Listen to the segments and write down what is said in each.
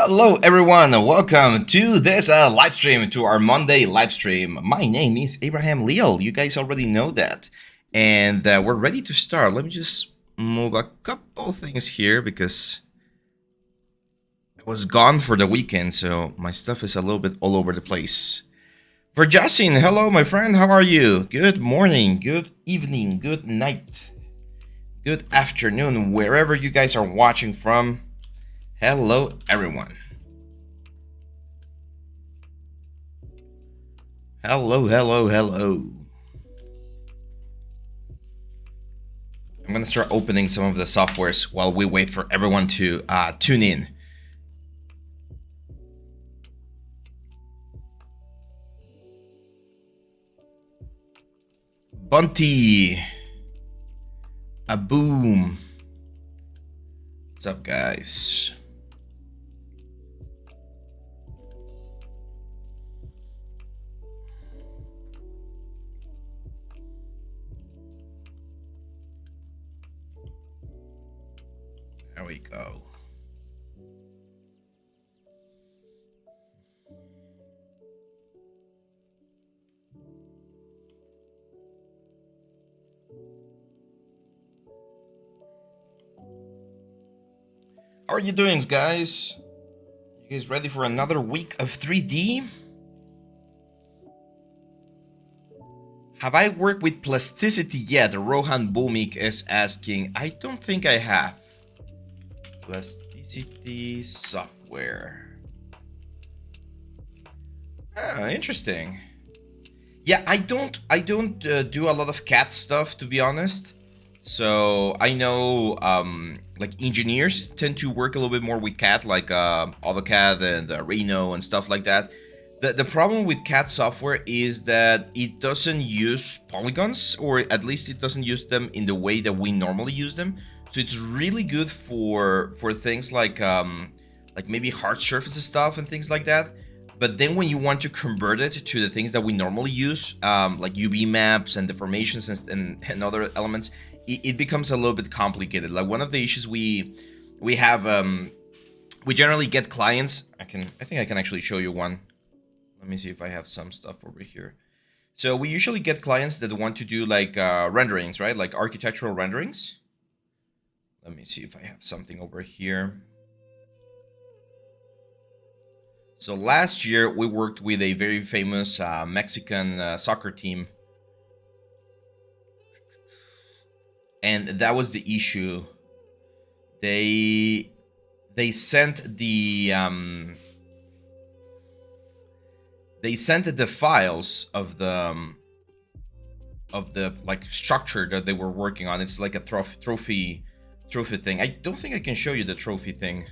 Hello everyone, welcome to this live stream, to our Monday live stream. My name is Abraham Leal, you guys already know that. And we're ready to start. Let me just move a couple things here because I was gone for the weekend, so my stuff is a little bit all over the place. For Justin, hello my friend, how are you? Good morning, good evening, good night, good afternoon, wherever you guys are watching from. Hello everyone. Hello. I'm gonna start opening some of the softwares while we wait for everyone to tune in. Bunty. A boom. What's up, guys? There we go. How are you doing, guys? You guys ready for another week of 3D? Have I worked with plasticity yet? Rohan Bumik is asking. I don't think I have. Plasticity software. Oh, interesting. Yeah, I don't do a lot of CAD stuff, to be honest. So I know like engineers tend to work a little bit more with CAD, like AutoCAD and Rhino and stuff like that. The problem with CAD software is that it doesn't use polygons, or at least it doesn't use them in the way that we normally use them. So it's really good for things like maybe hard surfaces stuff and things like that. But then when you want to convert it to the things that we normally use, like UV maps and deformations and other elements, it becomes a little bit complicated. Like one of the issues we have, we generally get clients. I think I can actually show you one. Let me see if I have some stuff over here. So we usually get clients that want to do like renderings, right? Like architectural renderings. Let me see if I have something over here. So last year we worked with a very famous Mexican soccer team. And that was the issue. They sent the files of the like structure that they were working on. It's like a trophy thing. I don't think I can show you the trophy thing.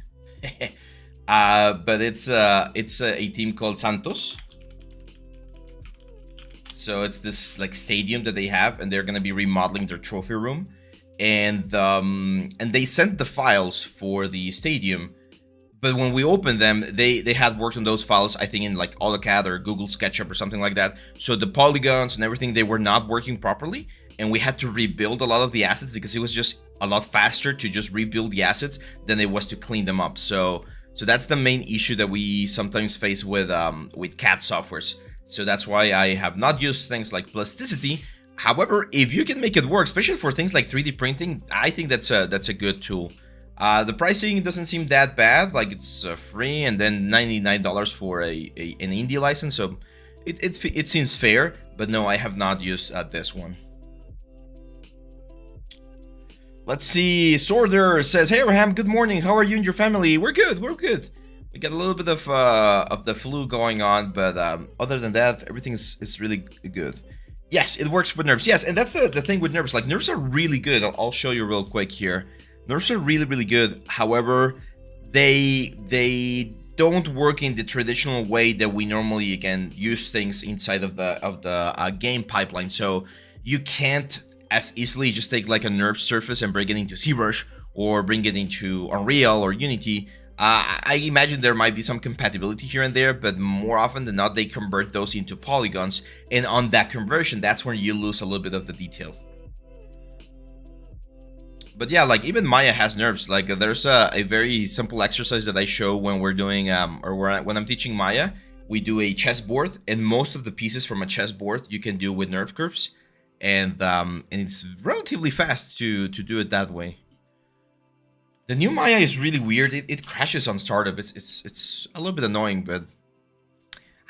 But it's a team called Santos. So it's this like stadium that they have, and they're gonna be remodeling their trophy room, and they sent the files for the stadium. But when we opened them, they had worked on those files, I think in like AutoCAD or Google SketchUp or something like that. So the polygons and everything, they were not working properly, and we had to rebuild a lot of the assets because it was just a lot faster to just rebuild the assets than it was to clean them up. So that's the main issue that we sometimes face with CAD softwares. So that's why I have not used things like plasticity. However, if you can make it work, especially for things like 3D printing, I think that's a good tool. The pricing doesn't seem that bad. Like it's free, and then $99 for an indie license. So it seems fair. But no, I have not used this one. Let's see. Sorder says, "Hey Abraham, good morning. How are you and your family?" We're good. We got a little bit of the flu going on, but other than that, everything is really good. Yes, it works with nerves. Yes, and that's the thing with nerves. Like nerves are really good. I'll show you real quick here. Nerves are really good. However, they don't work in the traditional way that we normally can use things inside of the game pipeline. So you can't as easily just take like a nerve surface and bring it into ZBrush or bring it into Unreal or Unity. I imagine there might be some compatibility here and there, but more often than not, they convert those into polygons. And on that conversion, that's when you lose a little bit of the detail. But yeah, like even Maya has NURBS. Like there's a very simple exercise that I show when we're doing when I'm teaching Maya. We do a chessboard, and most of the pieces from a chessboard you can do with NURBS curves, and it's relatively fast to do it that way. The new Maya is really weird. It crashes on startup. It's a little bit annoying, but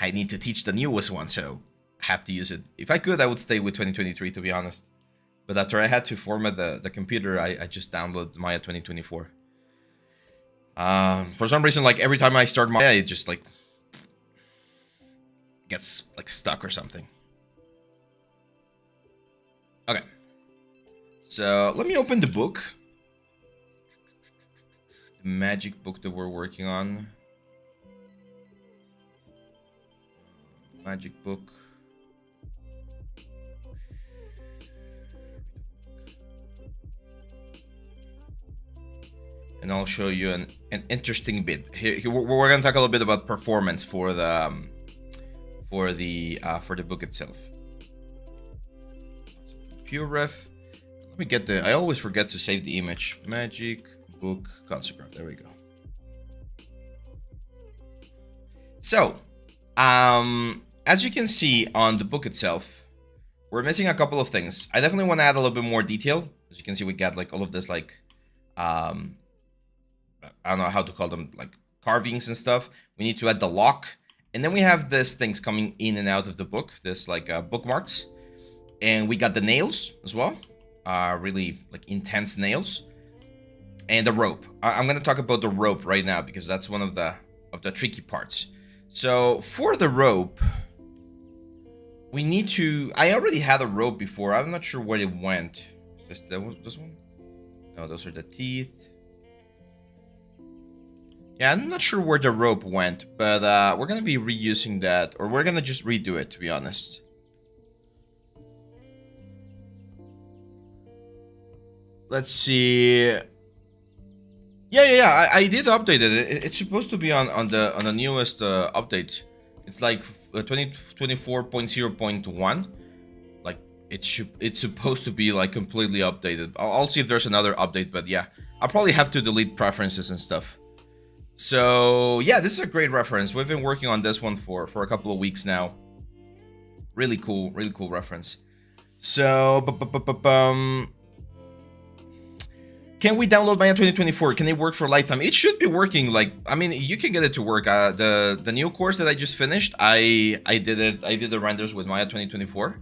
I need to teach the newest one, so I have to use it. If I could, I would stay with 2023, to be honest. But after I had to format the computer, I just downloaded Maya 2024. For some reason, like every time I start Maya, it just like gets like stuck or something. Okay. So let me open the book. The magic book that we're working on. Magic book. And I'll show you an interesting bit. Here we're going to talk a little bit about performance for the book itself. Pure ref. Let me get I always forget to save the image. Magic book concept. There we go. So, as you can see on the book itself, we're missing a couple of things. I definitely want to add a little bit more detail. As you can see, we got like all of this like I don't know how to call them, like carvings and stuff. We need to add the lock, and then we have these things coming in and out of the book, this like bookmarks, and we got the nails as well, really like intense nails, and the rope. I'm gonna talk about the rope right now because that's one of the tricky parts. So for the rope, we need to. I already had a rope before. I'm not sure where it went. Is this one? No, those are the teeth. Yeah, I'm not sure where the rope went, but we're going to be reusing that, or we're going to just redo it, to be honest. Let's see. Yeah, I did update it. It's supposed to be on the newest update. It's like 2024.0.1. Like it's supposed to be like completely updated. I'll see if there's another update, but yeah, I'll probably have to delete preferences and stuff. So yeah, this is a great reference. We've been working on this one for a couple of weeks now. Really cool reference. So can we download Maya 2024? Can it work for lifetime? It should be working. Like, I mean, you can get it to work. The new course that I just finished, I did the renders with Maya 2024.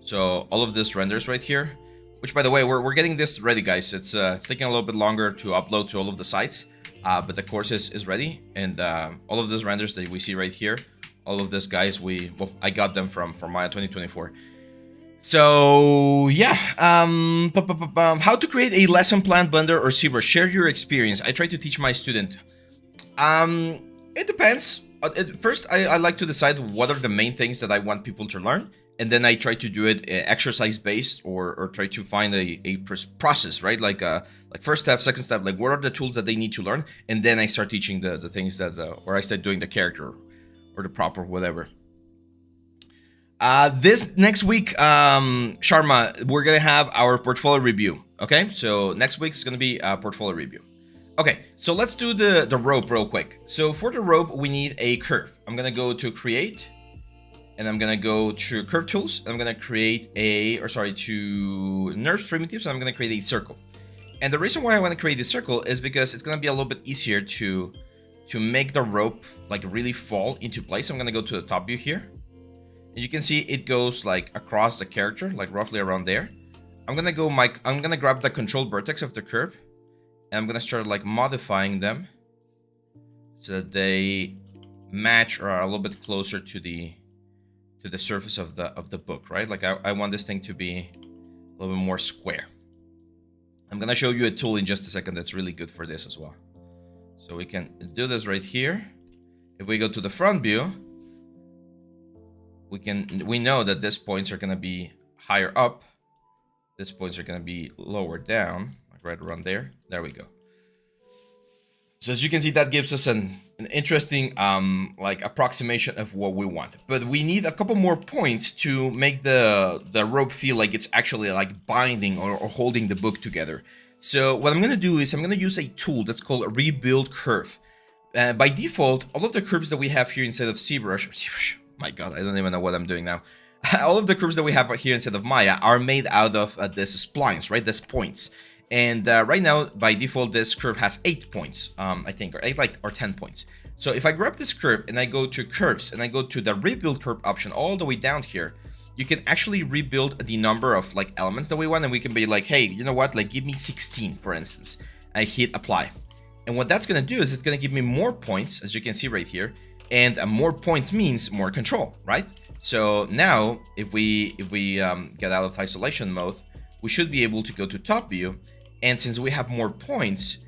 So all of this renders right here, which by the way, we're getting this ready, guys. It's taking a little bit longer to upload to all of the sites. But the course is ready, and all of these renders that we see right here, all of these guys, I got them from Maya 2024. So yeah, how to create a lesson plan, Blender or ZBrush? Share your experience. I try to teach my student. It depends. First, I like to decide what are the main things that I want people to learn, and then I try to do it exercise based, or try to find a process, right? Like first step, second step, like what are the tools that they need to learn, and then I start teaching the things that or I start doing the character or the prop or whatever. This next week, Sharma, we're gonna have our portfolio review. Okay, so next week is gonna be a portfolio review. Okay, so let's do the rope real quick. So for the rope, we need a curve. I'm gonna go to create, and I'm gonna go to curve tools. And I'm gonna create to NURBS primitives. And I'm gonna create a circle. And the reason why I want to create this circle is because it's gonna be a little bit easier to make the rope like really fall into place. I'm gonna go to the top view here. And you can see it goes like across the character, like roughly around there. I'm gonna grab the control vertex of the curve, and I'm gonna start like modifying them so that they match or are a little bit closer to the surface of the book, right? Like I want this thing to be a little bit more square. I'm gonna show you a tool in just a second that's really good for this as well. So we can do this right here. If we go to the front view, we know that these points are gonna be higher up. These points are gonna be lower down, like right around there. There we go. So as you can see, that gives us an interesting like approximation of what we want. But we need a couple more points to make the rope feel like it's actually like binding or holding the book together. So what I'm going to do is I'm going to use a tool that's called Rebuild Curve. By default, all of the curves that we have here instead of ZBrush, my god, I don't even know what I'm doing now. All of the curves that we have here instead of Maya are made out of this splines, right? This points. And right now, by default, this curve has 8 points, I think, or 8 or 10 points. So if I grab this curve and I go to curves and I go to the rebuild curve option all the way down here, you can actually rebuild the number of like elements that we want, and we can be like, hey, you know what? Like, give me 16, for instance. I hit apply. And what that's going to do is it's going to give me more points, as you can see right here. And more points means more control, right? So now, if we get out of isolation mode, we should be able to go to top view. And since we have more points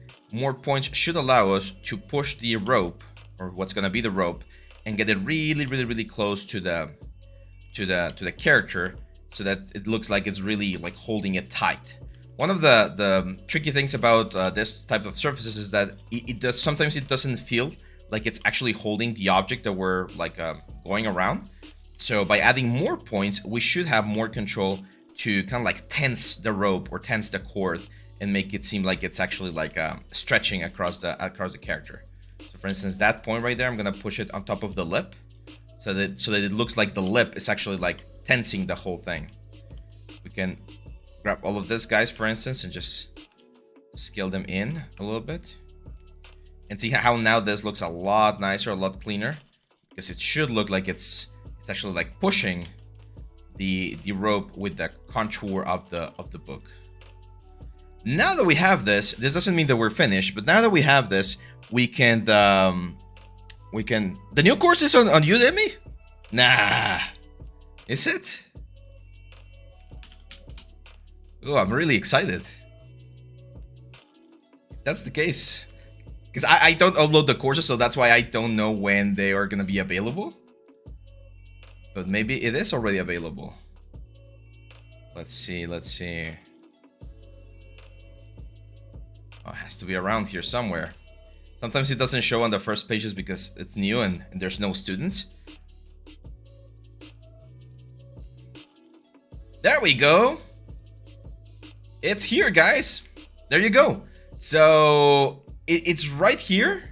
should allow us to push the rope, or what's going to be the rope, and get it really, really, really close to the character, so that it looks like it's really like holding it tight. One of the tricky things about this type of surfaces is that sometimes it doesn't feel like it's actually holding the object that we're like going around. So by adding more points, we should have more control to kind of like tense the rope or tense the cord and make it seem like it's actually like stretching across the character. So for instance, that point right there, I'm gonna push it on top of the lip, so that it looks like the lip is actually like tensing the whole thing. We can grab all of this, guys, for instance, and just scale them in a little bit, and see how now this looks a lot nicer, a lot cleaner, because it should look like it's actually like pushing the rope with the contour of the book. Now that we have this doesn't mean that we're finished, but now that we have this, we can the new course is on Udemy? Nah. Is it? Oh, I'm really excited. That's the case. Because I don't upload the courses, so that's why I don't know when they are gonna be available. But maybe it is already available. Let's see. Oh, it has to be around here somewhere. Sometimes it doesn't show on the first pages because it's new and there's no students. There we go. It's here, guys. There you go. So it's right here.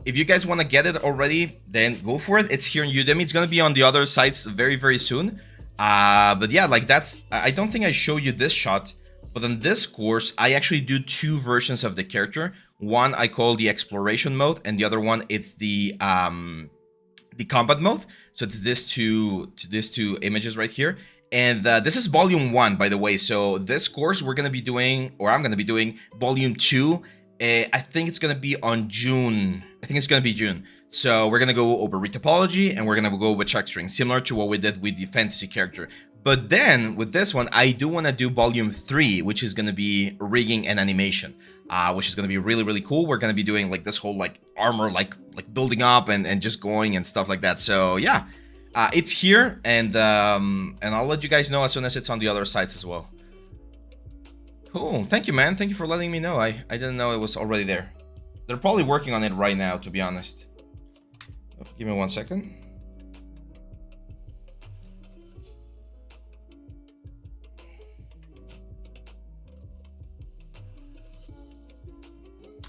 If you guys want to get it already, then go for it. It's here in Udemy. It's going to be on the other sites very, very soon. But yeah, like I don't think I show you this shot, but on this course, I actually do 2 versions of the character. One I call the exploration mode, and the other one it's the combat mode. So it's these two images right here. And this is volume 1, by the way. So this course we're going to be doing, or I'm going to be doing volume 2. I think it's going to be on June. I think it's going to be June. So we're going to go over retopology, and we're going to go over checkstring, similar to what we did with the fantasy character. But then with this one, I do want to do volume 3, which is going to be rigging and animation, which is going to be really, really cool. We're going to be doing like this whole like armor, like building up and just going and stuff like that. So yeah, it's here, and I'll let you guys know as soon as it's on the other sites as well. Cool. Thank you, man. Thank you for letting me know. I didn't know it was already there. They're probably working on it right now, to be honest. Give me 1 second.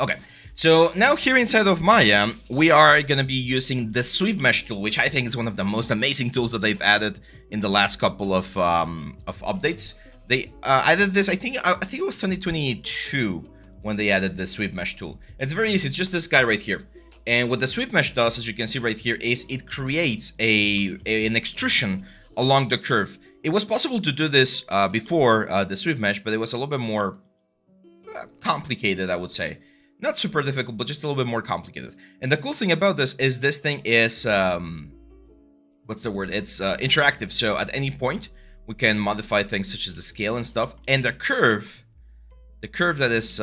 Okay, so now here inside of Maya, we are going to be using the sweep mesh tool, which I think is one of the most amazing tools that they've added in the last couple of updates. They added this, I think it was 2022 when they added the sweep mesh tool. It's very easy. It's just this guy right here. And what the sweep mesh does, as you can see right here, is it creates an extrusion along the curve. It was possible to do this before the sweep mesh, but it was a little bit more complicated, I would say. Not super difficult, but just a little bit more complicated. And the cool thing about this thing is, what's the word? It's interactive. So at any point, we can modify things such as the scale and stuff. And the curve that is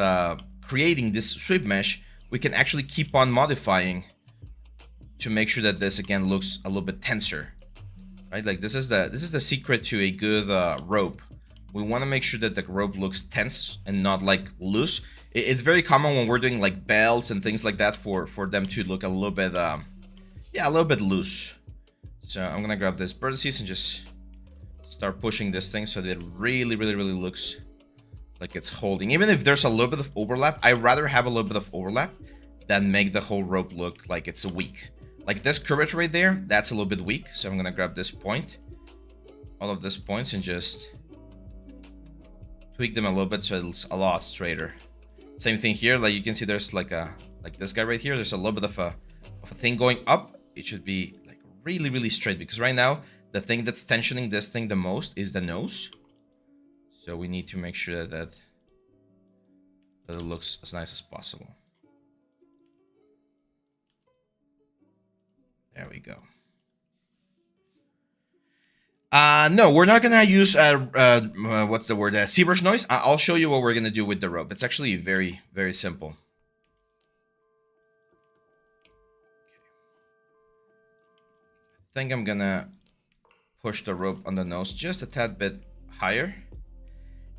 creating this sweep mesh, we can actually keep on modifying to make sure that this again looks a little bit tenser, right? Like this is the secret to a good rope. We want to make sure that the rope looks tense and not like loose. It's very common when we're doing like belts and things like that for them to look a little bit a little bit loose. So I'm gonna grab this vertices and just start pushing this thing so that it really looks like it's holding. Even if there's a little bit of overlap, I'd rather have a little bit of overlap than make the whole rope look like it's weak. Like this curvature right there, that's a little bit weak. So I'm gonna grab this point, all of these points, and just tweak them a little bit so it's a lot straighter. Same thing here, like you can see there's like this guy right here, there's a little bit of a thing going up. It should be like really, really straight, because right now the thing that's tensioning this thing the most is the nose. So we need to make sure that it looks as nice as possible. There we go. No, we're not gonna use what's the word? ZBrush noise. I'll show you what we're gonna do with the rope. It's actually very, very simple. I think I'm gonna push the rope on the nose just a tad bit higher.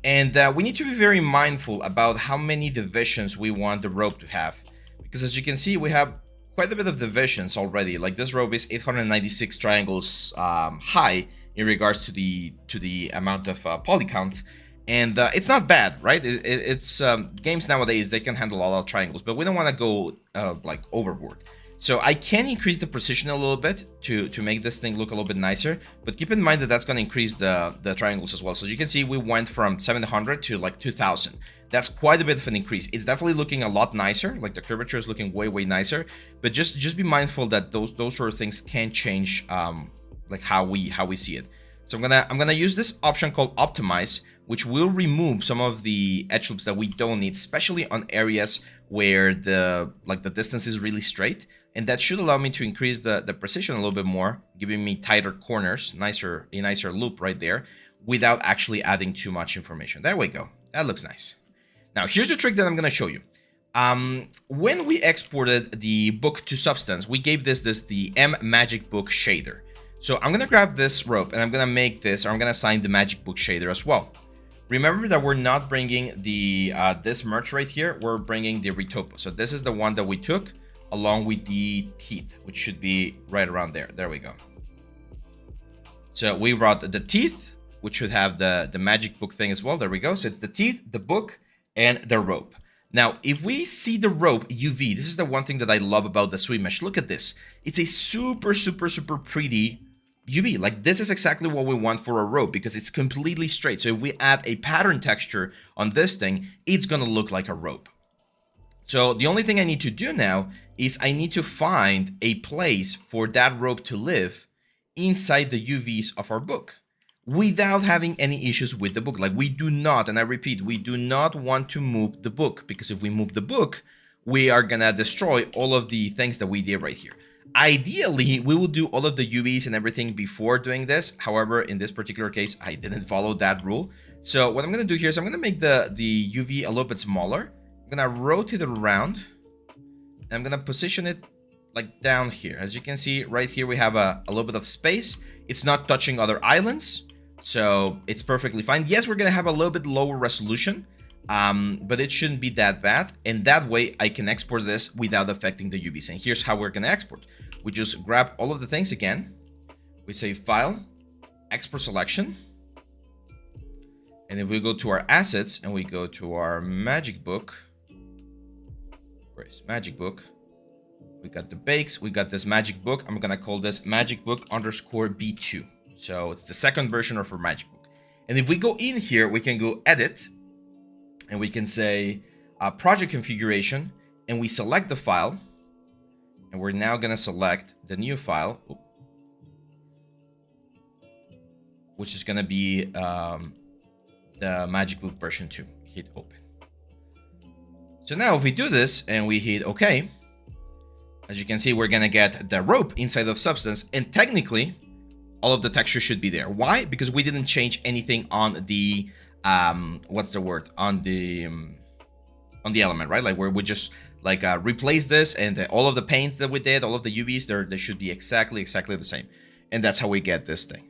And we need to be very mindful about how many divisions we want the rope to have. Because as you can see, we have quite a bit of divisions already. Like this rope is 896 triangles high in regards to the amount of poly count. And it's not bad, right? It's games nowadays, they can handle a lot of triangles, but we don't want to go like overboard. So I can increase the precision a little bit to make this thing look a little bit nicer, but keep in mind that that's going to increase the triangles as well. So you can see we went from 700 to like 2000. That's quite a bit of an increase. It's definitely looking a lot nicer. Like the curvature is looking way, way nicer, but just be mindful that those sort of things can change like how we see it. So I'm gonna use this option called optimize, which will remove some of the edge loops that we don't need, especially on areas where the distance is really straight. And that should allow me to increase the precision a little bit more, giving me tighter corners, a nicer loop right there, without actually adding too much information. There we go. That looks nice. Now, here's the trick that I'm going to show you. When we exported the book to Substance, we gave this the M Magic Book shader. So I'm going to grab this rope and I'm going to make this, or I'm going to assign the Magic Book shader as well. Remember that we're not bringing the this merge right here. We're bringing the retopo. So this is the one that we took along with the teeth, which should be right around there. There we go. So we brought the teeth, which should have the magic book thing as well. There we go. So it's the teeth, the book, and the rope. Now, if we see the rope UV, this is the one thing that I love about the sweep mesh. Look at this. It's a super, super, super pretty UV. Like this is exactly what we want for a rope because it's completely straight. So if we add a pattern texture on this thing, it's going to look like a rope. So the only thing I need to do now is I need to find a place for that rope to live inside the UVs of our book without having any issues with the book. Like we do not, and I repeat, we do not want to move the book, because if we move the book, we are gonna destroy all of the things that we did right here. Ideally, we will do all of the UVs and everything before doing this. However, in this particular case, I didn't follow that rule. So what I'm gonna do here is I'm gonna make the UV a little bit smaller. I'm gonna rotate it around and I'm gonna position it like down here. As you can see right here, we have a little bit of space. It's not touching other islands, so it's perfectly fine. Yes, we're gonna have a little bit lower resolution, but it shouldn't be that bad. And that way I can export this without affecting the UVs. And here's how we're gonna export. We just grab all of the things again. We say File, Export Selection. And if we go to our assets and we go to our magic book, where's magic book? We got the bakes, we got this magic book. I'm gonna call this magic book _ B2. So it's the second version of our magic book. And if we go in here, we can go edit and we can say project configuration, and we select the file. And we're now gonna select the new file, which is gonna be the magic book version 2. Hit open. So now if we do this and we hit OK, as you can see, we're gonna get the rope inside of Substance, and technically all of the texture should be there. Why? Because we didn't change anything on the what's the word, on the element, right? Like where we just like replace this, and all of the paints that we did, all of the UVs, they should be exactly the same. And that's how we get this thing.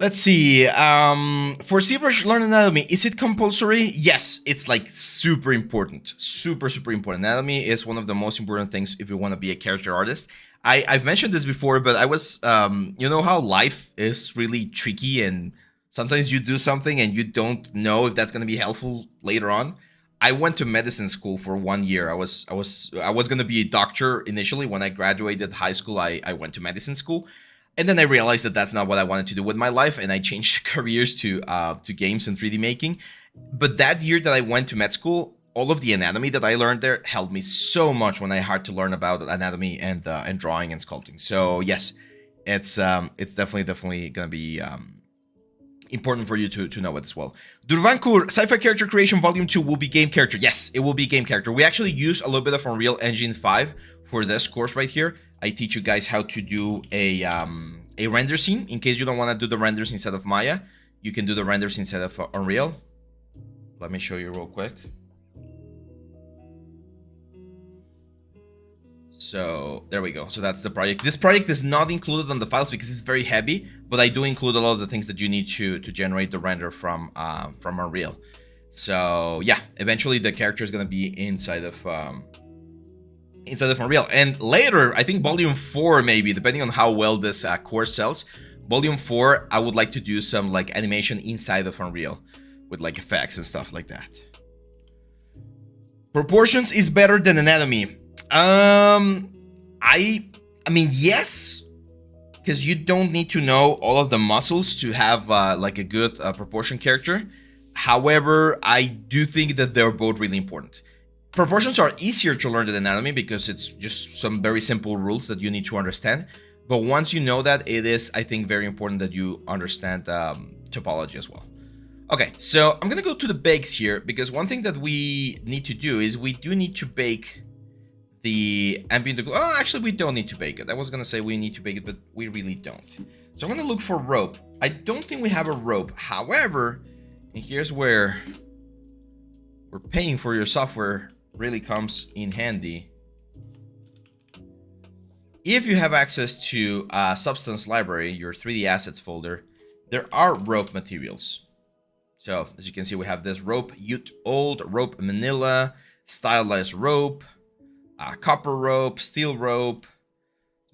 Let's see, for ZBrush Learn Anatomy, is it compulsory? Yes, it's like super important, super important. Anatomy is one of the most important things if you want to be a character artist. I've mentioned this before, but I was, you know how life is really tricky and Sometimes you do something and you don't know if that's going to be helpful later on. I went to medicine school for 1 year. I was going to be a doctor initially. When I graduated high school, I went to medicine school, and then I realized that that's not what I wanted to do with my life, and I changed careers to games and 3D making. But that year that I went to med school, all of the anatomy that I learned there helped me so much when I had to learn about anatomy and drawing and sculpting. So yes, it's definitely gonna be important for you to know it as well. Durvankur, Sci-Fi Character Creation Volume 2 will be game character. Yes, it will be game character. We actually use a little bit of Unreal Engine 5 for this course right here. I teach you guys how to do a render scene. In case you don't want to do the renders instead of Maya, you can do the renders instead of Unreal. Let me show you real quick. So there we go. So that's the project. This project is not included on the files because it's very heavy, but I do include a lot of the things that you need to generate the render from Unreal. So yeah, eventually the character is gonna be inside of Unreal. And later, I think Volume 4 maybe, depending on how well this course sells, Volume 4, I would like to do some like animation inside of Unreal with like effects and stuff like that. Proportions is better than anatomy. I mean, yes, because you don't need to know all of the muscles to have like a good proportion character. However, I do think that they're both really important. Proportions are easier to learn than anatomy because it's just some very simple rules that you need to understand. But once you know that, it is, I think, very important that you understand topology as well. Okay, so I'm gonna go to the bakes here because one thing that we need to do is we do need to bake the ambient. Oh, actually, we don't need to bake it. I was gonna say we need to bake it, but we really don't. So I'm gonna look for rope. I don't think we have a rope. However, and here's where we're paying for your software really comes in handy. If you have access to Substance Library, your 3D assets folder, there are rope materials. So as you can see, we have this rope, old rope, manila, stylized rope, copper rope, steel rope.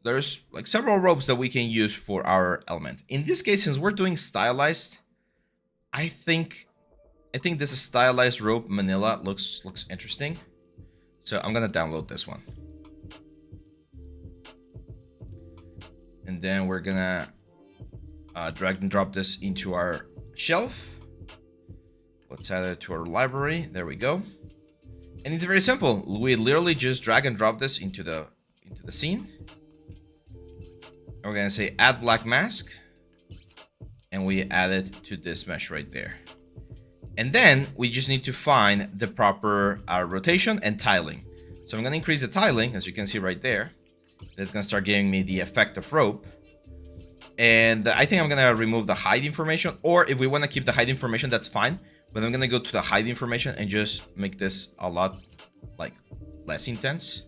There's like several ropes that we can use for our element. In this case, since we're doing stylized, I think this stylized rope manila looks interesting. So I'm gonna download this one. And then we're gonna drag and drop this into our shelf. Let's add it to our library. There we go. And it's very simple. We literally just drag and drop this into the scene. And we're gonna say add black mask, and we add it to this mesh right there. And then we just need to find the proper rotation and tiling. So I'm gonna increase the tiling, as you can see right there. That's gonna start giving me the effect of rope. And I think I'm gonna remove the hide information, or if we wanna keep the hide information, that's fine. But I'm gonna go to the hide information and just make this a lot like less intense.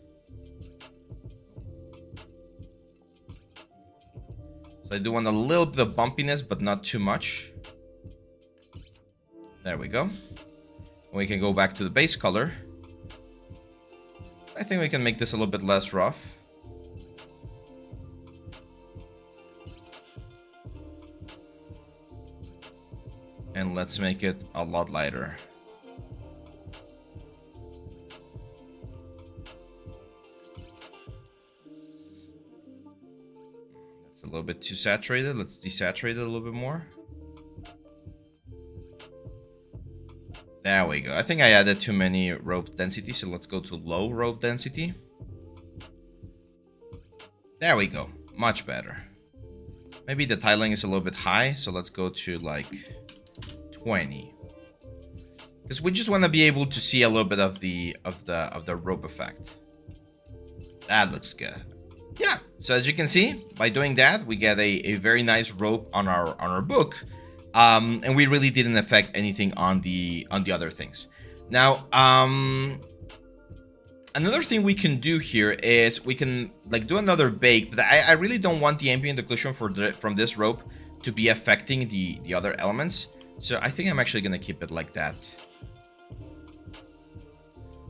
So I do want a little bit of bumpiness, but not too much. There we go. We can go back to the base color. I think we can make this a little bit less rough. And let's make it a lot lighter. That's a little bit too saturated. Let's desaturate it a little bit more. There we go. I think I added too many rope density, so let's go to low rope density. There we go. Much better. Maybe the tiling is a little bit high, so let's go to like 20, because we just want to be able to see a little bit of the rope effect. That looks good. Yeah, so as you can see, by doing that, we get a very nice rope on our book, and we really didn't affect anything on the other things. Now, another thing we can do here is we can like do another bake, but I really don't want the ambient occlusion from this rope to be affecting the other elements. So I think I'm actually gonna keep it like that.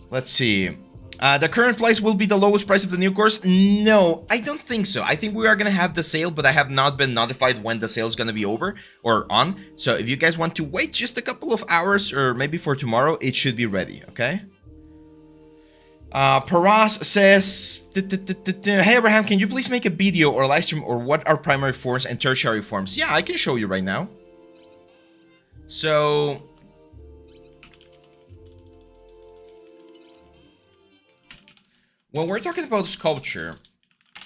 Let's see. The current price will be the lowest price of the new course? No, I don't think so. I think we are going to have the sale, but I have not been notified when the sale is going to be over or on. So if you guys want to wait just a couple of hours or maybe for tomorrow, it should be ready, okay? Paras says, hey Abraham, can you please make a video or live stream or what are primary forms and tertiary forms? Yeah, I can show you right now. So when we're talking about sculpture,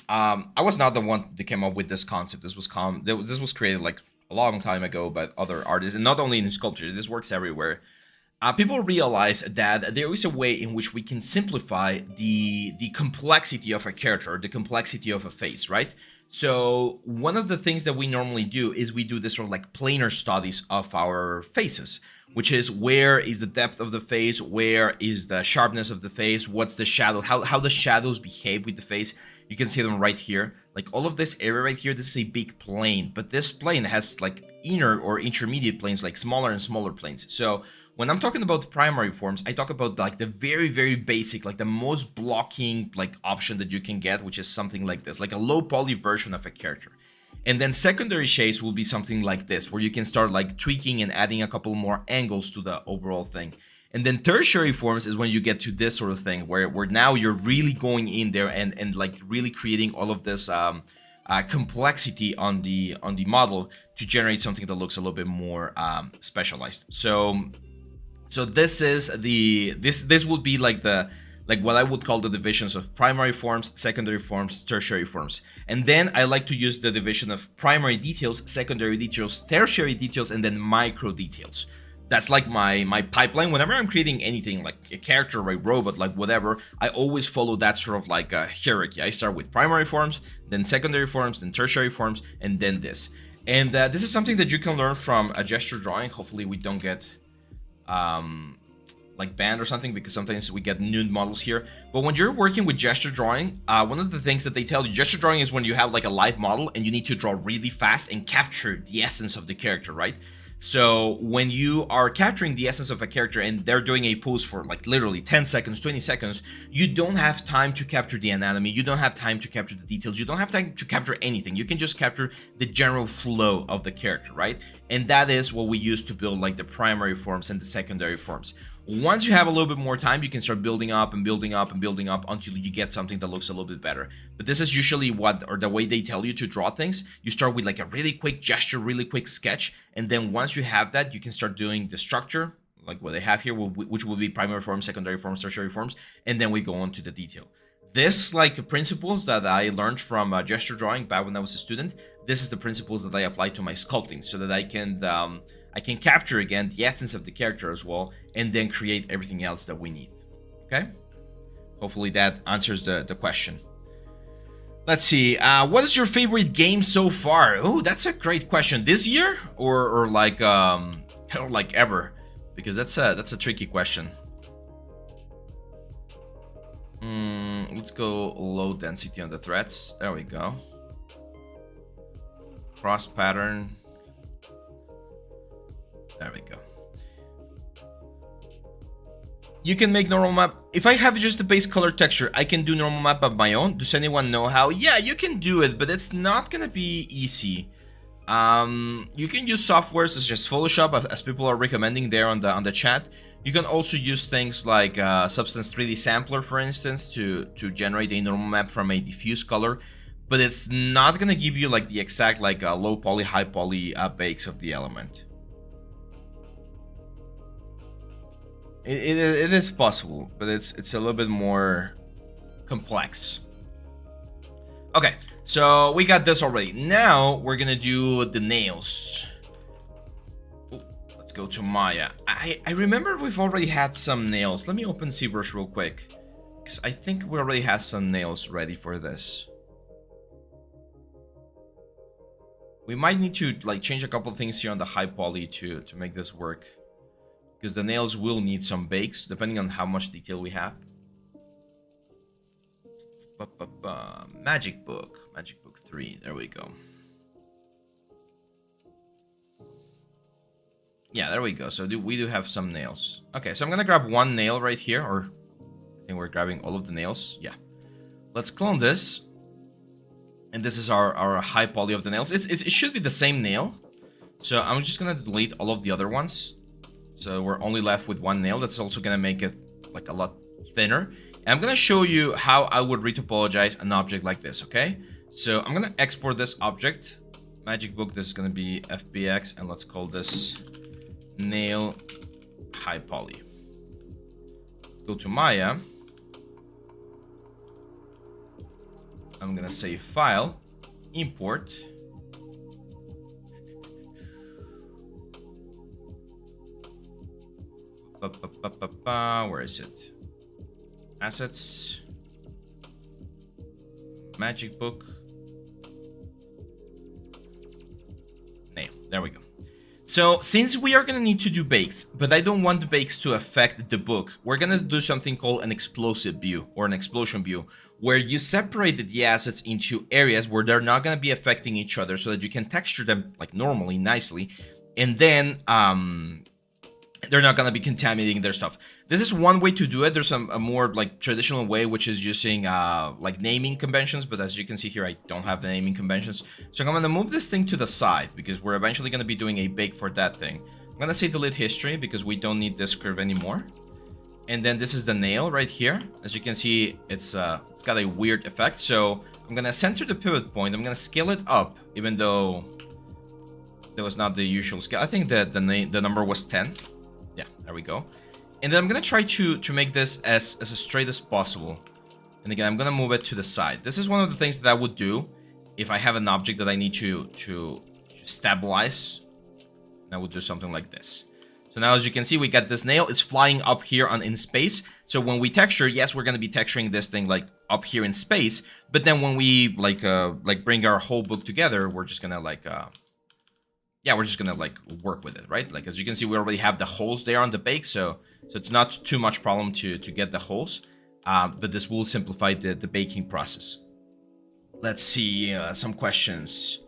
I was not the one that came up with this concept. This was created like a long time ago by other artists, and not only in sculpture. This works everywhere. People realize that there is a way in which we can simplify the complexity of a character, the complexity of a face, right? So one of the things that we normally do is we do this sort of like planar studies of our faces, which is where is the depth of the face, where is the sharpness of the face, what's the shadow, how the shadows behave with the face. You can see them right here. Like all of this area right here, this is a big plane, but this plane has like inner or intermediate planes, like smaller and smaller planes. So when I'm talking about primary forms, I talk about like the very, very basic, like the most blocking like option that you can get, which is something like this, like a low poly version of a character. And then secondary shapes will be something like this, where you can start like tweaking and adding a couple more angles to the overall thing. And then tertiary forms is when you get to this sort of thing, where now you're really going in there and like really creating all of this complexity on the model to generate something that looks a little bit more specialized. So this is this would be like what I would call the divisions of primary forms, secondary forms, tertiary forms. And then I like to use the division of primary details, secondary details, tertiary details, and then micro details. That's like my pipeline. Whenever I'm creating anything like a character or a robot, like whatever, I always follow that sort of like a hierarchy. I start with primary forms, then secondary forms, then tertiary forms, and then this. And this is something that you can learn from a gesture drawing. Hopefully we don't get like banned or something, because sometimes we get nude models here. But when you're working with gesture drawing, one of the things that they tell you, gesture drawing is when you have like a live model and you need to draw really fast and capture the essence of the character, right? So when you are capturing the essence of a character and they're doing a pose for like literally 10 seconds, 20 seconds, you don't have time to capture the anatomy, you don't have time to capture the details, you don't have time to capture anything. You can just capture the general flow of the character, right? And that is what we use to build like the primary forms and the secondary forms. Once you have a little bit more time, you can start building up and building up and building up until you get something that looks a little bit better. But this is usually the way they tell you to draw things. You start with like a really quick gesture, really quick sketch. And then once you have that, you can start doing the structure, like what they have here, which will be primary forms, secondary forms, tertiary forms. And then we go on to the detail. This like principles that I learned from gesture drawing back when I was a student, this is the principles that I apply to my sculpting so that I can capture again the essence of the character as well, and then create everything else that we need. Okay? Hopefully that answers the question. Let's see. What is your favorite game so far? Oh, that's a great question. This year or like or like ever? Because that's a tricky question. Let's go low density on the threads. There we go. Cross pattern. There we go. You can make normal map. If I have just the base color texture, I can do normal map of my own. Does anyone know how? Yeah, you can do it, but it's not gonna be easy. You can use softwares such as Photoshop, as people are recommending there on the chat. You can also use things like Substance 3D Sampler, for instance, to generate a normal map from a diffuse color. But it's not gonna give you like the exact like low poly, high poly bakes of the element. It is possible, but it's a little bit more complex. Okay, so we got this already. Now we're gonna do the nails. Ooh, let's go to Maya. I remember we've already had some nails. Let me open ZBrush real quick, because I think we already have some nails ready for this. We might need to like change a couple of things here on the high poly to make this work, because the nails will need some bakes depending on how much detail we have. Magic book 3, there we go. Yeah, there we go. So we do have some nails. Okay, so I'm gonna grab one nail right here, or I think we're grabbing all of the nails. Yeah. Let's clone this. And this is our high poly of the nails. It should be the same nail. So I'm just gonna delete all of the other ones. So we're only left with one nail. That's also gonna make it like a lot thinner. And I'm gonna show you how I would retopologize an object like this, okay? So I'm gonna export this object. Magic Book, this is gonna be FBX, and let's call this nail high poly. Let's go to Maya. I'm gonna say file, import. Where is it? Assets, Magic Book, nail. There we go. So since we are gonna need to do bakes, but I don't want the bakes to affect the book, we're gonna do something called an explosive view or an explosion view, where you separated the assets into areas where they're not gonna be affecting each other, so that you can texture them like normally, nicely, and then they're not gonna be contaminating their stuff. This is one way to do it. There's a more like traditional way, which is using like naming conventions, but as you can see here, I don't have the naming conventions. So I'm gonna move this thing to the side because we're eventually gonna be doing a bake for that thing. I'm gonna say delete history because we don't need this curve anymore. And then this is the nail right here. As you can see, it's got a weird effect. So I'm gonna center the pivot point. I'm gonna scale it up, even though that was not the usual scale. I think that the number was 10. Yeah, there we go. And then I'm gonna try to make this as straight as possible. And again, I'm gonna move it to the side. This is one of the things that I would do if I have an object that I need to stabilize. I would do something like this. So now, as you can see, we got this nail. It's flying up here in space. So when we texture, yes, we're gonna be texturing this thing like up here in space. But then when we like bring our whole book together, we're just gonna yeah, we're just gonna like work with it, right? Like as you can see, we already have the holes there on the bake, so it's not too much problem to get the holes, but this will simplify the baking process. Let's see some questions.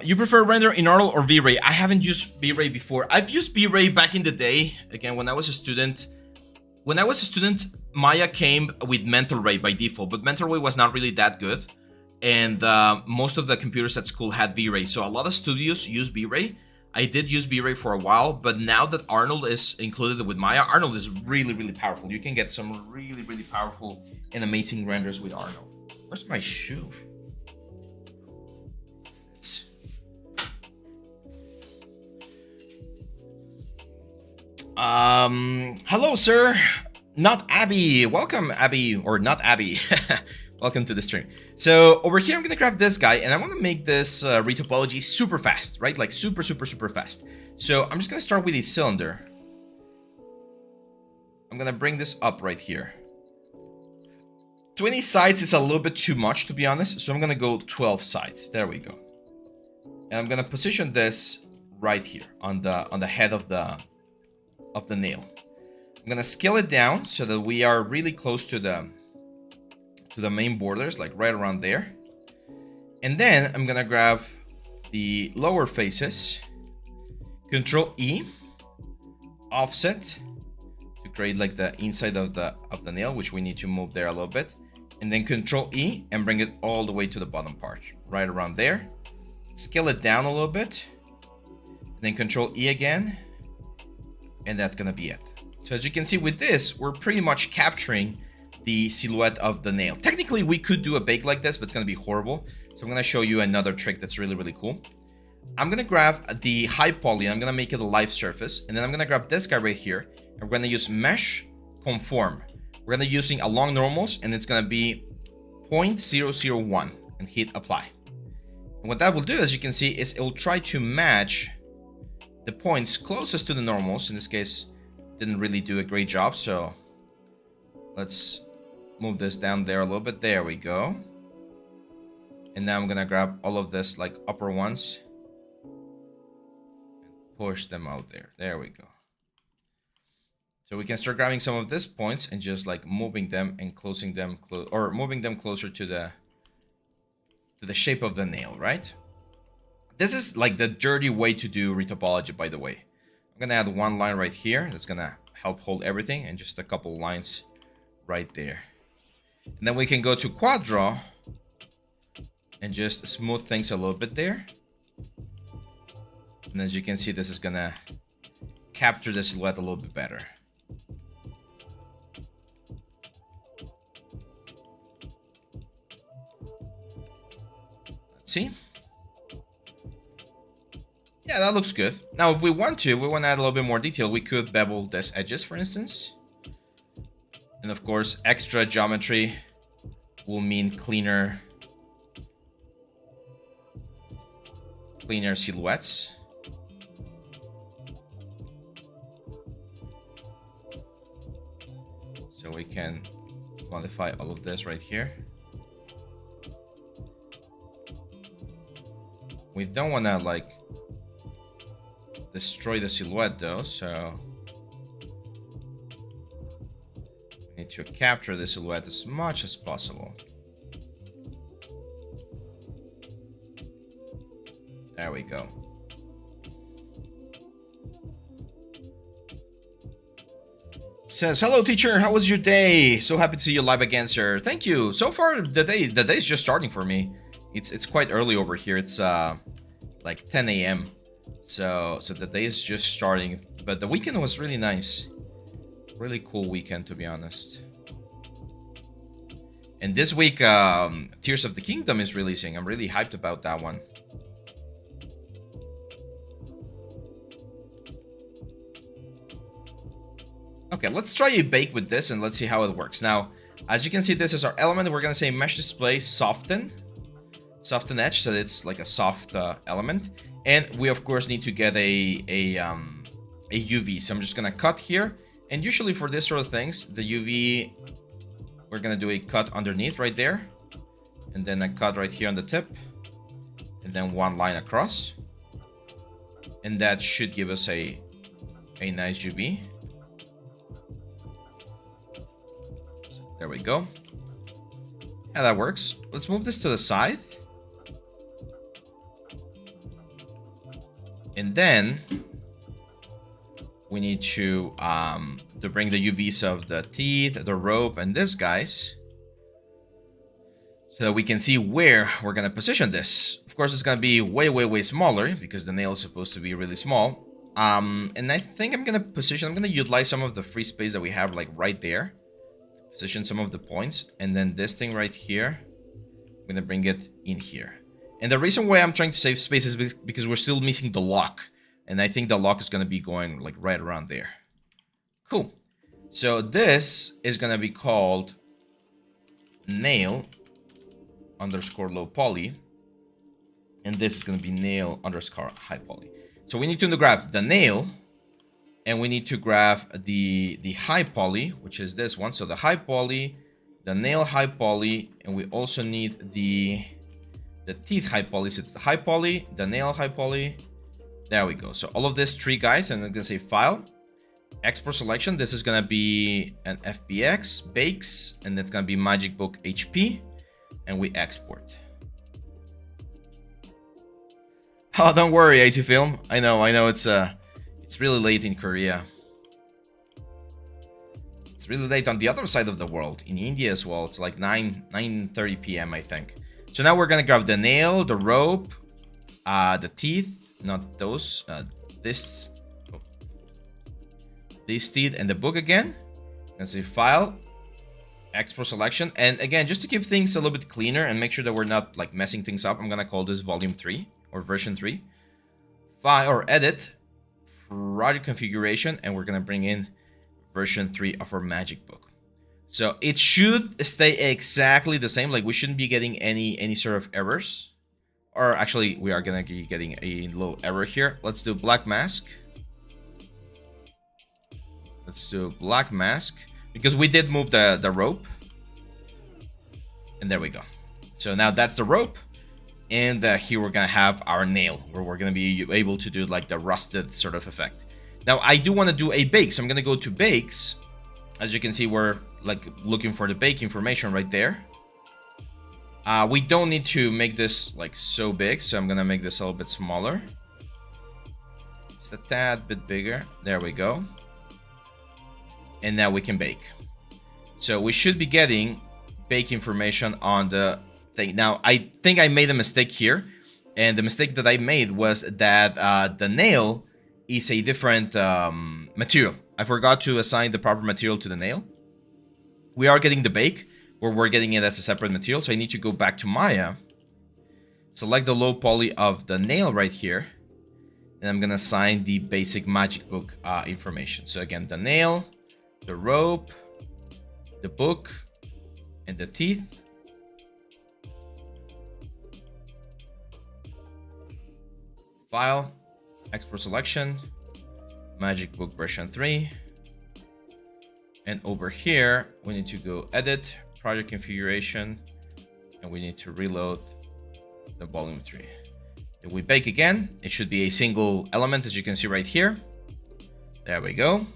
You prefer render in Arnold or V-Ray? I haven't used V-Ray before. I've used V-Ray back in the day. Again, when I was a student. When I was a student, Maya came with Mental Ray by default, but Mental Ray was not really that good. And most of the computers at school had V-Ray, so a lot of studios use V-Ray. I did use V-Ray for a while, but now that Arnold is included with Maya, Arnold is really, really powerful. You can get some really, really powerful and amazing renders with Arnold. Where's my shoe? Hello, sir. Not Abby. Welcome, Abby, or not Abby. Welcome to the stream. So over here, I'm gonna grab this guy, and I want to make this retopology super fast, right? Like super fast. So I'm just gonna start with a cylinder. I'm gonna bring this up right here. 20 sides is a little bit too much, to be honest. So I'm gonna go 12 sides. There we go. And I'm gonna position this right here on the head of the nail. I'm gonna scale it down so that we are really close to the main borders, like right around there. And then I'm gonna grab the lower faces, Control E, offset to create like the inside of the nail, which we need to move there a little bit, and then Control E and bring it all the way to the bottom part, right around there. Scale it down a little bit, and then Control E again, and that's gonna be it. So as you can see with this, we're pretty much capturing the silhouette of the nail. Technically, we could do a bake like this, but it's gonna be horrible. So I'm gonna show you another trick that's really, really cool. I'm gonna grab the high poly, I'm gonna make it a live surface, and then I'm gonna grab this guy right here, and we're gonna use mesh conform. We're gonna be using a long normals, and it's gonna be 0.001, and hit apply. And what that will do, as you can see, is it will try to match the points closest to the normals. In this case, didn't really do a great job, so let's move this down there a little bit. There we go. And now I'm gonna grab all of this like upper ones and push them out there. There we go. So we can start grabbing some of these points and just like moving them and closing them or moving them closer to the shape of the nail, right? This is like the dirty way to do retopology, by the way. I'm gonna add one line right here that's gonna help hold everything, and just a couple lines right there. And then we can go to quad draw and just smooth things a little bit there. And as you can see, this is gonna capture the silhouette a little bit better. Let's see. Yeah, that looks good. Now, if we want to add a little bit more detail, we could bevel these edges, for instance. And of course, extra geometry will mean cleaner silhouettes. So we can modify all of this right here. We don't want to like destroy the silhouette though, so we need to capture the silhouette as much as possible. There we go. Says, hello teacher, how was your day? So happy to see you live again, sir. Thank you. So far the day's just starting for me. It's quite early over here. It's like 10 a.m. So the day is just starting, but the weekend was really nice. Really cool weekend, to be honest. And this week Tears of the Kingdom is releasing. I'm really hyped about that one. Okay, let's try a bake with this and let's see how it works. Now, as you can see, this is our element. We're gonna say mesh display soften edge, so it's like a soft element. And we of course need to get a UV. So I'm just gonna cut here. And usually for this sort of things, the UV, we're gonna do a cut underneath right there, and then a cut right here on the tip, and then one line across, and that should give us a nice UV. There we go. Yeah, that works. Let's move this to the side. And then we need to bring the UVs of the teeth, the rope, and this guys, so that we can see where we're gonna position this. Of course, it's gonna be way smaller because the nail is supposed to be really small. And I think I'm gonna utilize some of the free space that we have, like right there. Position some of the points, and then this thing right here, I'm gonna bring it in here. And the reason why I'm trying to save space is because we're still missing the lock, and I think the lock is gonna be going like right around there. Cool. So this is gonna be called nail underscore low poly, and this is gonna be nail underscore high poly. So we need to grab the nail, and we need to grab the high poly, which is this one. So the high poly, the nail high poly, and we also need the teeth high poly. So it's the high poly, the nail high poly. There we go. So all of this three guys, and I'm gonna say file, export selection. This is gonna be an FBX, bakes, and it's gonna be Magic Book HP, and we export. Oh, don't worry, AC Film. I know it's really late in Korea. It's really late on the other side of the world, in India as well. It's like 9:30 p.m. I think. So now we're gonna grab the nail, the rope, the teeth, not those, this teeth, and the book again. And say file, export selection, and again, just to keep things a little bit cleaner and make sure that we're not like messing things up, I'm gonna call this volume 3 or version 3. File or edit, project configuration, and we're gonna bring in version 3 of our magic book. So it should stay exactly the same. Like we shouldn't be getting any sort of errors, or actually we are gonna be getting a little error here. Let's do black mask. Let's do black mask because we did move the rope, and there we go. So now that's the rope. And here we're gonna have our nail, where we're gonna be able to do like the rusted sort of effect. Now I do want to do a bake, so I'm gonna go to bakes. As you can see, we're like looking for the bake information right there. We don't need to make this like so big, so I'm gonna make this a little bit smaller, just a tad bit bigger. There we go. and now we can bake. So we should be getting bake information on the thing. Now, I think I made a mistake here, and the mistake that I made was that the nail is a different material. I forgot to assign the proper material to the nail. We are getting the bake, where we're getting it as a separate material, so I need to go back to Maya, select the low poly of the nail right here, and I'm gonna assign the basic magic book information. So again, the nail, the rope, the book, and the teeth. File, export selection, magic book version 3. And over here, we need to go edit, project configuration, and we need to reload the volume 3. If we bake again, it should be a single element, as you can see right here. There we go.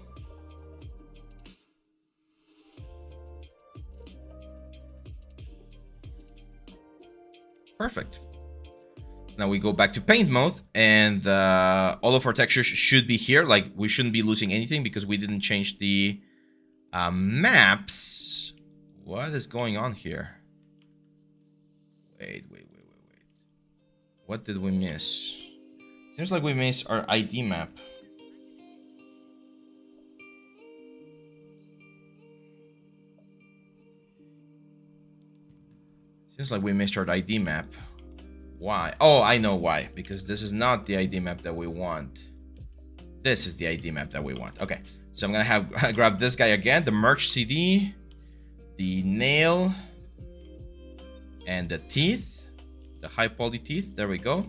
Perfect. Now we go back to paint mode, and all of our textures should be here. Like, we shouldn't be losing anything because we didn't change the maps. What is going on here? Wait. What did we miss? Seems like we missed our ID map. Seems like we missed our ID map. Why? Oh, I know why. Because this is not the ID map that we want. This is the ID map that we want. Okay, so I'm gonna grab this guy again, the merge CD, the nail, and the teeth, the high poly teeth. There we go.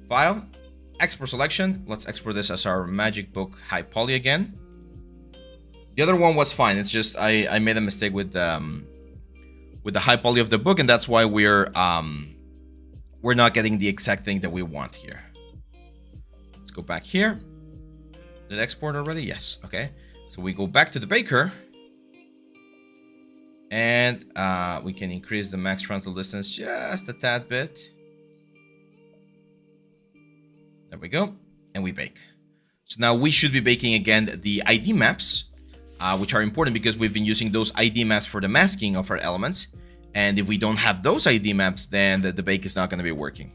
File, export selection. Let's export this as our magic book high poly again. The other one was fine. It's just I made a mistake with the high poly of the book, and that's why we're not getting the exact thing that we want here. Let's go back here. Did export already? Yes. Okay. So we go back to the baker, and we can increase the max frontal distance just a tad bit. There we go. And we bake. So now we should be baking again the ID maps, which are important because we've been using those ID maps for the masking of our elements. And if we don't have those ID maps, then the bake is not going to be working.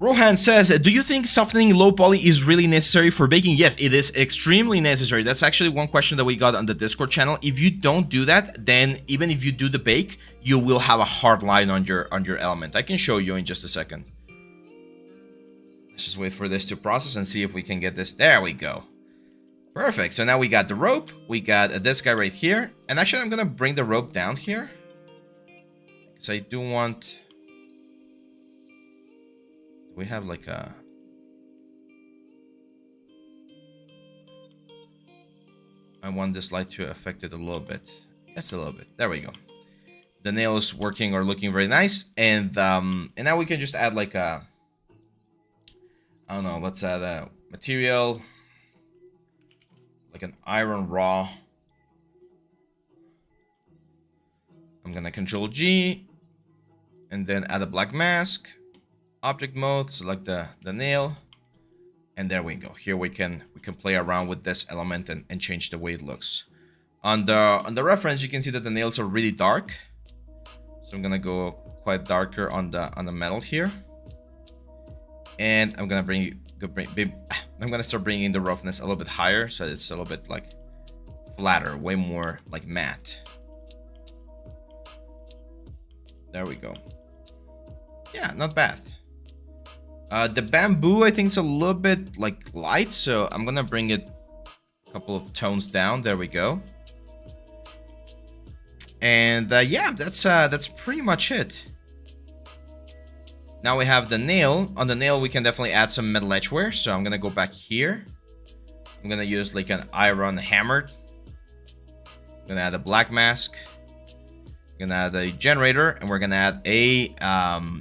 Rohan says, do you think softening low poly is really necessary for baking? Yes, it is extremely necessary. That's actually one question that we got on the Discord channel. If you don't do that, then even if you do the bake, you will have a hard line on your element. I can show you in just a second. Let's just wait for this to process and see if we can get this. There we go. Perfect. So now we got the rope. We got this guy right here. And actually, I'm going to bring the rope down here. Because I do want... We have like a... I want this light to affect it a little bit. Just a little bit. There we go. The nail is working or looking very nice. And now we can just add like a... I don't know. Let's add a material. Like an iron raw. I'm gonna Control G. And then add a black mask. Object mode, select the nail, and there we go. Here we can play around with this element and change the way it looks. On the reference, you can see that the nails are really dark, so I'm gonna go quite darker on the metal here, and I'm gonna start bringing the roughness a little bit higher, so it's a little bit like flatter, way more like matte. There we go. Yeah, not bad. The bamboo, I think, is a little bit like light, so I'm gonna bring it a couple of tones down. There we go. And yeah, that's pretty much it. Now we have the nail. On the nail, we can definitely add some metal edgeware. So I'm gonna go back here. I'm gonna use like an iron hammer. I'm gonna add a black mask. I'm gonna add a generator, and we're gonna add a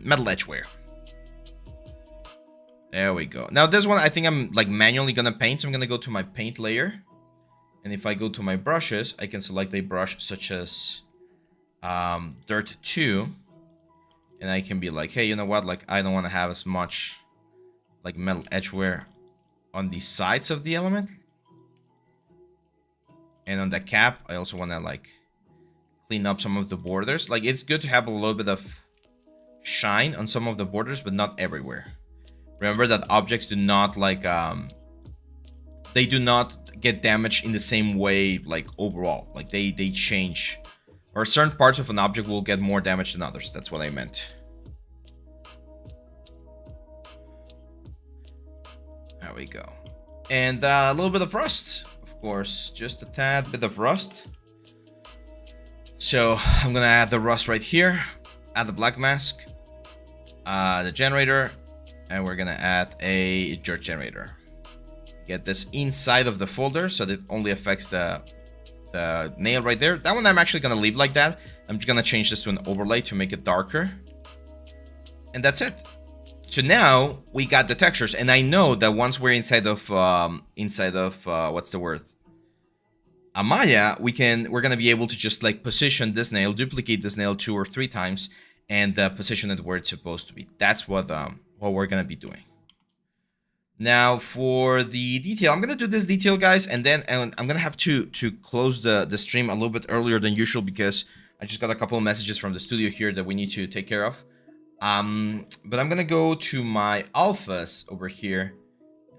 metal edgeware. There we go. Now this one, I think I'm like manually gonna paint, so I'm gonna go to my paint layer, and if I go to my brushes, I can select a brush such as Dirt 2, and I can be like, hey, you know what? Like, I don't want to have as much like metal edgeware on the sides of the element. And on the cap, I also want to like clean up some of the borders. Like, it's good to have a little bit of shine on some of the borders, but not everywhere. Remember that objects do not like they do not get damaged in the same way like overall. Like they change, or certain parts of an object will get more damage than others. That's what I meant. There we go. And a little bit of rust, of course, just a tad bit of rust. So I'm gonna add the rust right here, add the black mask, the generator, and we're gonna add a dirt generator. Get this inside of the folder so that it only affects the nail right there. That one I'm actually gonna leave like that. I'm just gonna change this to an overlay to make it darker, and that's it. So now we got the textures, and I know that once we're inside of what's the word? Amaya, we're gonna be able to just like position this nail, duplicate this nail 2 or 3 times, and position it where it's supposed to be. That's what we're gonna be doing. Now for the detail, I'm gonna do this detail, guys, and then I'm gonna have to close the stream a little bit earlier than usual because I just got a couple of messages from the studio here that we need to take care of. But I'm gonna go to my alphas over here,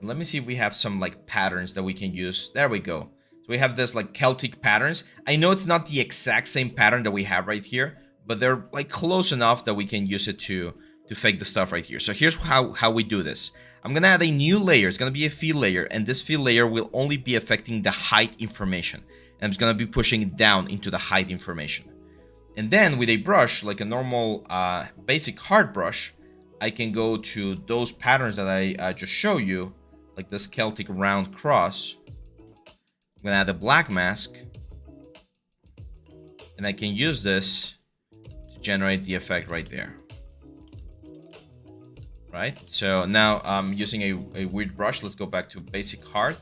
and let me see if we have some like patterns that we can use. There we go. So we have this like Celtic patterns. I know it's not the exact same pattern that we have right here, but they're like close enough that we can use it to fake the stuff right here. So here's how we do this. I'm gonna add a new layer. It's gonna be a fill layer, and this fill layer will only be affecting the height information. And I'm just gonna be pushing it down into the height information. And then with a brush, like a normal basic hard brush, I can go to those patterns that I just show you, like this Celtic round cross. I'm gonna add a black mask, and I can use this to generate the effect right there. Right, so now I'm using a weird brush. Let's go back to basic hard,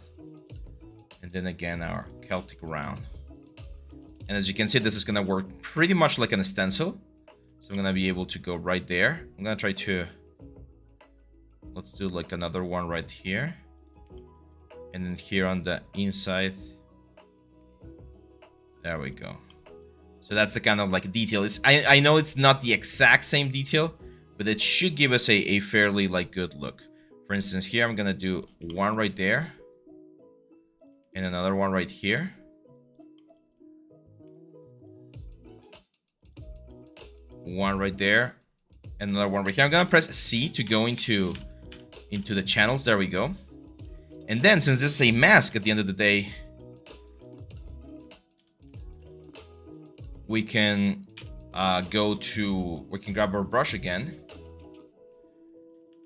and then again our Celtic round. And as you can see, this is gonna work pretty much like an stencil. So I'm gonna be able to go right there. I'm gonna try to, let's do like another one right here, and then here on the inside. There we go. So that's the kind of like detail. I know it's not the exact same detail, but it should give us a fairly like good look. For instance, here I'm gonna do one right there, and another one right here. One right there, and another one right here. I'm gonna press C to go into the channels. There we go. And then, since this is a mask at the end of the day, we can we can grab our brush again,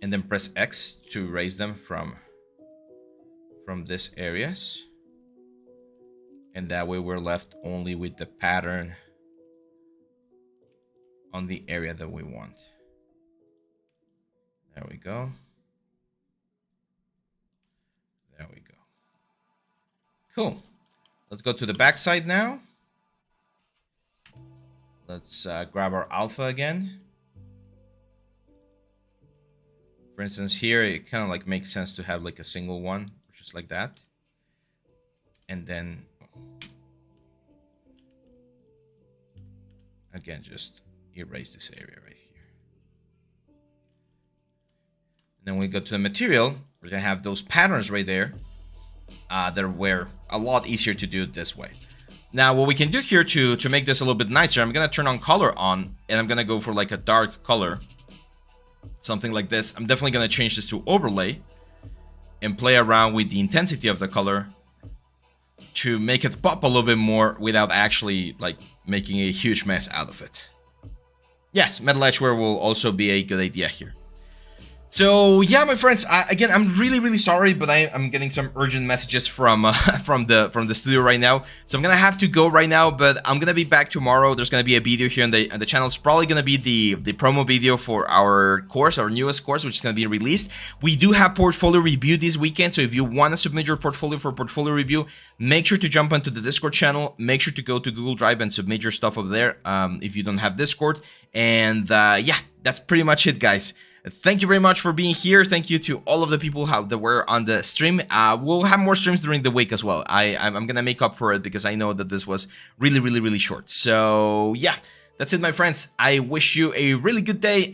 and then press X to erase them from this areas. And that way we're left only with the pattern on the area that we want. There we go. There we go. Cool. Let's go to the back side now. Let's grab our alpha again. For instance, here it kind of like makes sense to have like a single one, just like that. And then again, just erase this area right here. And then we go to the material. We're gonna have those patterns right there. That were a lot easier to do this way. Now, what we can do here to make this a little bit nicer, I'm gonna turn on color on, and I'm gonna go for like a dark color, something like this. I'm definitely gonna change this to overlay and play around with the intensity of the color to make it pop a little bit more without actually like making a huge mess out of it. Yes, metal edgeware will also be a good idea here. So yeah, my friends, again, I'm really sorry, but I'm getting some urgent messages from the studio right now, so I'm gonna have to go right now. But I'm gonna be back tomorrow. There's gonna be a video here on the channel. It's probably gonna be the promo video for our course, our newest course, which is gonna be released. We do have portfolio review this weekend, so if you want to submit your portfolio for portfolio review, make sure to jump onto the Discord channel. Make sure to go to Google Drive and submit your stuff over there if you don't have Discord. And yeah, that's pretty much it, guys. Thank you very much for being here. Thank you to all of the people that were on the stream. We'll have more streams during the week as well. I'm gonna make up for it because I know that this was really short. So yeah, that's it, my friends. I wish you a really good day.